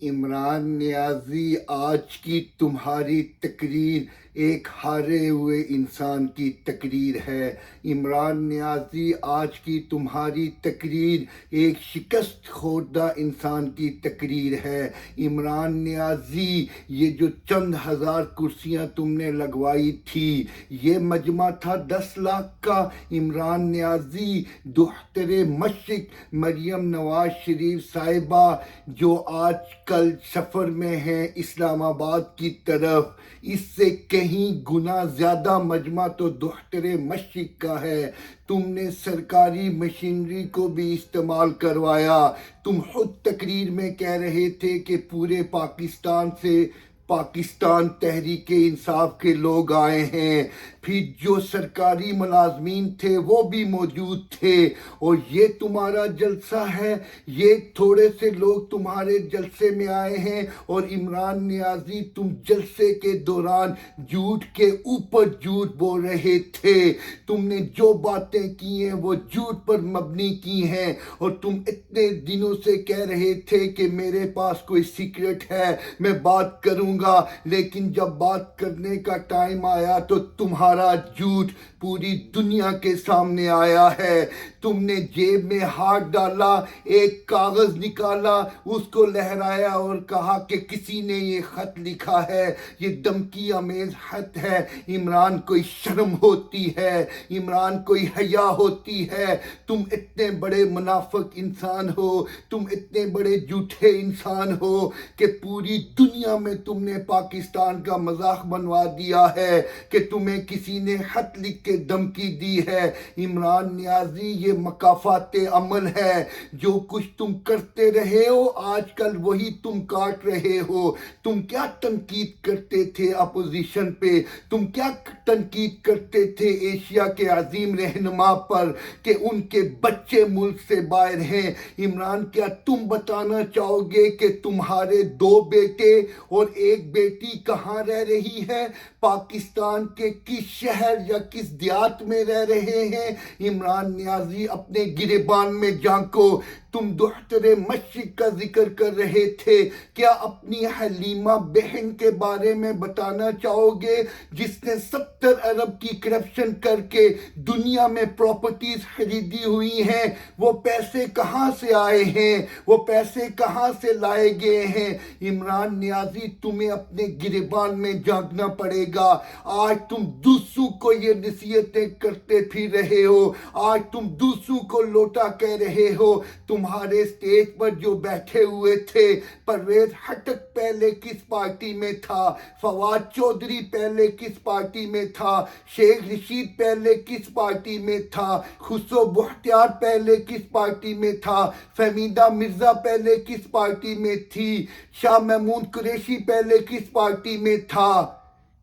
عمران نیازی، آج کی تمہاری تقریر ایک ہارے ہوئے انسان کی تقریر ہے۔ عمران نیازی، آج کی تمہاری تقریر ایک شکست خوردہ انسان کی تقریر ہے۔ عمران نیازی، یہ جو چند ہزار کرسیاں تم نے لگوائی تھی، یہ مجمع تھا 10 لاکھ کا۔ عمران نیازی، دختر مشرق مریم نواز شریف صاحبہ، جو آج کل سفر میں ہیں اسلام آباد کی طرف، اس سے کہیں گنا زیادہ مجمع تو دختر مشرق کا ہے۔ تم نے سرکاری مشینری کو بھی استعمال کروایا۔ تم خود تقریر میں کہہ رہے تھے کہ پورے پاکستان سے پاکستان تحریک انصاف کے لوگ آئے ہیں، پھر جو سرکاری ملازمین تھے وہ بھی موجود تھے، اور یہ تمہارا جلسہ ہے، یہ تھوڑے سے لوگ تمہارے جلسے میں آئے ہیں، اور عمران نیازی تم جلسے کے دوران جھوٹ کے اوپر جھوٹ بول رہے تھے۔ تم نے جو باتیں کی ہیں وہ جھوٹ پر مبنی کی ہیں، اور تم اتنے دنوں سے کہہ رہے تھے کہ میرے پاس کوئی سیکرٹ ہے، میں بات کروں گا، لیکن جب بات کرنے کا ٹائم آیا تو تمہارا جھوٹ پوری دنیا کے سامنے آیا ہے۔ تم نے جیب میں ہاتھ ڈالا، ایک کاغذ نکالا، اس کو لہرایا اور کہا کہ کسی نے یہ خط لکھا ہے، یہ دھمکی آمیز خط ہے۔ عمران، کوئی شرم ہوتی ہے؟ عمران، کوئی حیا ہوتی ہے؟ تم اتنے بڑے منافق انسان ہو، تم اتنے بڑے جھوٹے انسان ہو کہ پوری دنیا میں تم نے پاکستان کا مذاق بنوا دیا ہے کہ تمہیں کسی نے خط لکھ کے دھمکی دی ہے۔ عمران نیازی، یہ مکافات عمل ہے۔ جو کچھ تم کرتے رہے ہو آج کل وہی تم کاٹ رہے ہو۔ تم کیا تنقید کرتے تھے اپوزیشن پہ؟ تم کیا تنقید کرتے تھے ایشیا کے عظیم رہنما پر کہ ان کے بچے ملک سے باہر ہیں؟ عمران، کیا تم بتانا چاہو گے کہ تمہارے 2 بیٹے اور 1 بیٹی کہاں رہ رہی ہے؟ پاکستان کے کس شہر یا کس دیہات میں رہ رہے ہیں؟ عمران نیازی، اپنے گریبان میں جھانکو۔ تم دختر مشرق کا ذکر کر رہے تھے، کیا اپنی حلیمہ بہن کے بارے میں بتانا چاہو گے جس نے 70 ارب کی کرپشن کر کے دنیا میں پراپرٹیز خریدی ہوئی ہیں؟ وہ پیسے کہاں سے آئے ہیں؟ وہ پیسے کہاں سے لائے گئے ہیں؟ عمران نیازی، تمہیں اپنے گریبان میں جھانکنا پڑے گا۔ آج تم دوسروں کو یہ نصیحتیں کرتے پھر رہے ہو، آج تم دوسروں کو لوٹا کہہ رہے ہو۔ تمہارے سٹیج پر جو بیٹھے ہوئے تھے، پرویز خٹک پہلے کس پارٹی میں تھا، فواد چودھری پہلے کس پارٹی میں تھا، شیخ رشید پہلے کس پارٹی میں تھا، خسرو بختیار پہلے کس پارٹی میں تھا، فہمیدہ مرزا پہلے کس پارٹی میں تھی، شاہ محمود قریشی پہلے کس پارٹی میں تھا؟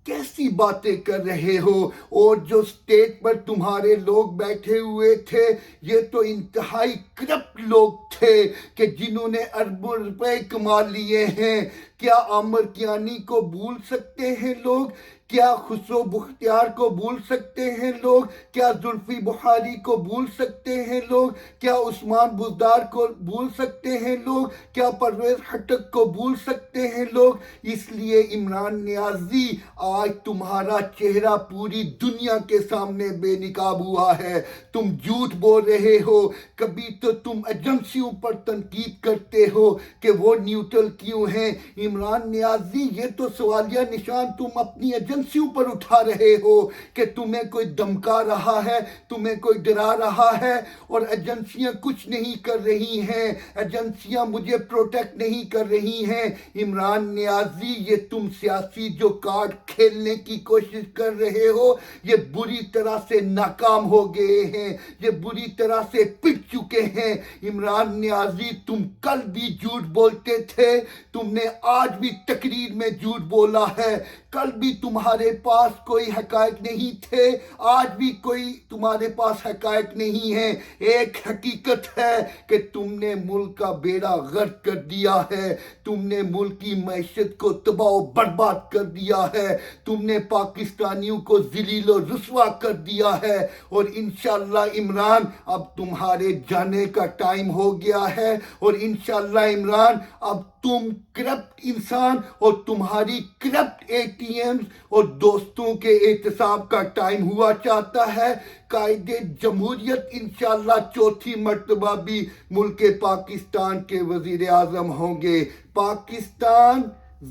کیسی باتیں کر رہے ہو؟ اور جو سٹیج پر تمہارے لوگ بیٹھے ہوئے تھے، یہ تو انتہائی کرپٹ لوگ تھے کہ جنہوں نے اربوں روپے کما لیے ہیں۔ کیا عامر کیانی کو بھول سکتے ہیں لوگ؟ کیا خسرو بختیار کو بھول سکتے ہیں لوگ؟ کیا زلفی بخاری کو بھول سکتے ہیں لوگ؟ کیا عثمان بزدار کو بھول سکتے ہیں لوگ؟ کیا پرویز خٹک کو بھول سکتے ہیں لوگ؟ اس لیے عمران نیازی، آج تمہارا چہرہ پوری دنیا کے سامنے بے نقاب ہوا ہے۔ تم جھوٹ بول رہے ہو۔ کبھی تو تم ایجنسیوں پر تنقید کرتے ہو کہ وہ نیوٹرل کیوں ہیں۔ عمران نیازی، یہ تو سوالیہ نشان تم اپنی ایجنسیوں پر اٹھا رہے ہو کہ تمہیں کوئی دھمکا رہا ہے، تمہیں کوئی ڈرا رہا ہے، اور ایجنسیاں کچھ نہیں کر رہی ہیں، ایجنسیاں مجھے پروٹیکٹ نہیں کر رہی ہیں۔ عمران نیازی، یہ تم سیاسی جو کارڈ کھیلنے کی کوشش کر رہے ہو، یہ بری طرح سے ناکام ہو گئے ہیں، یہ بری طرح سے پٹ چکے ہیں۔ عمران نیازی، تم کل بھی جھوٹ بولتے تھے، تم نے آج بھی تقریر میں جھوٹ بولا ہے، کل بھی تمہارے تمہارے پاس کوئی حقائق نہیں تھے، آج بھی کوئی تمہارے پاس حقائق نہیں ہے۔ ایک حقیقت ہے کہ تم نے ملک کا بیڑا غرق کر دیا ہے، تم نے ملک کی معیشت کو تباہ و برباد کر دیا ہے، تم نے پاکستانیوں کو ذلیل و رسوا کر دیا ہے، اور انشاءاللہ عمران اب تمہارے جانے کا ٹائم ہو گیا ہے، اور انشاءاللہ عمران اب تم کرپٹ انسان اور تمہاری کرپٹ اے ٹی ایم اور دوستوں کے احتساب کا ٹائم ہوا چاہتا ہے۔ قائد جمہوریت انشاءاللہ چوتھی مرتبہ بھی ملک پاکستان کے وزیر اعظم ہوں گے۔ پاکستان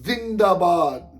زندہ باد۔